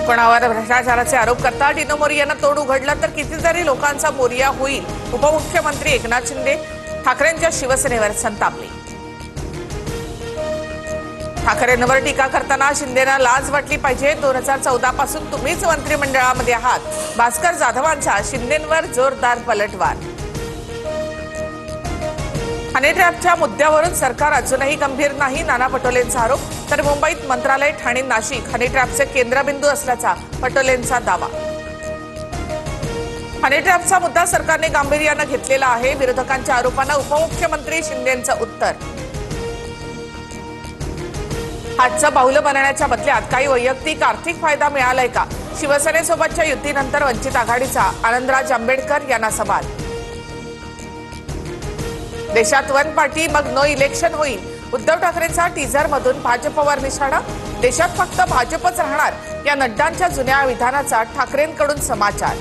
कोणावर भ्रष्टाचाराचे आरोप करता डिनो मोरियानं तोंड उघडलं तर कितीतरी लोकांचा मोरिया होईल. उपमुख्यमंत्री एकनाथ शिंदे ठाकरेंच्या शिवसेनेवर संतापले. ठाकरेंवर टीका करताना शिंदेना लाज वाटली पाहिजे. 2014 पासून तुम्हीच मंत्रिमंडळामध्ये आहात. भास्कर जाधवांचा शिंदेंवर जोरदार पलटवार. हनी ट्रॅपच्या मुद्द्यावरून सरकार अजूनही गंभीर नाही. नाना पटोलेंचा आरोप. तर मुंबईत मंत्रालय, ठाणे, नाशिक हनी ट्रॅपचे केंद्रबिंदू असल्याचा पटोलेंचा दावा. हनी ट्रॅपचा मुद्दा सरकारने गांभीर्याने घेतलेला आहे. विरोधकांच्या आरोपांना उपमुख्यमंत्री शिंदेंचं उत्तर. हातचं बाहुलं बनवण्याच्या बदल्यात काही वैयक्तिक आर्थिक फायदा मिळालाय का? शिवसेनेसोबतच्या युतीनंतर वंचित आघाडीचा आनंदराज आंबेडकर यांना सवाल. देशात वन पार्टी मग नो इलेक्शन होईल. उद्धव ठाकरेंचा टीझरमधून भाजपवर निशाणा. देशात फक्त भाजपच राहणार या नड्डांच्या जुन्या विधानाचा ठाकरेंकडून समाचार.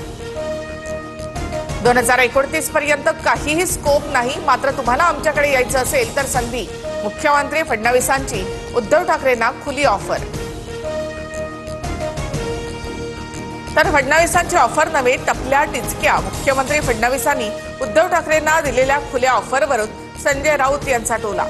2029 पर्यंत काहीही स्कोप नाही. मात्र तुम्हाला आमच्याकडे यायचं असेल तर संधी. मुख्यमंत्री फडणवीसांची उद्धव ठाकरेंना खुली ऑफर. तर फडणवीसांची ऑफर नव्हे, टपल्या टिचक्या. मुख्यमंत्री फडणवीसांनी उद्धव ठाकरेंना दिलेल्या खुल्या ऑफरवरून संजय राऊत यांचा टोला.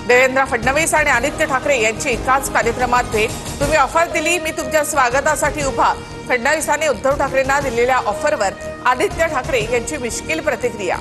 देवेंद्र फडणवीस आणि आदित्य ठाकरे यांची एकाच कार्यक्रमात भेट. तुम्ही ऑफर दिली, मी तुमच्या स्वागतासाठी उभा. फडणवीसांनी उद्धव ठाकरेंना दिलेल्या ऑफरवर आदित्य ठाकरे यांची मिश्कील प्रतिक्रिया.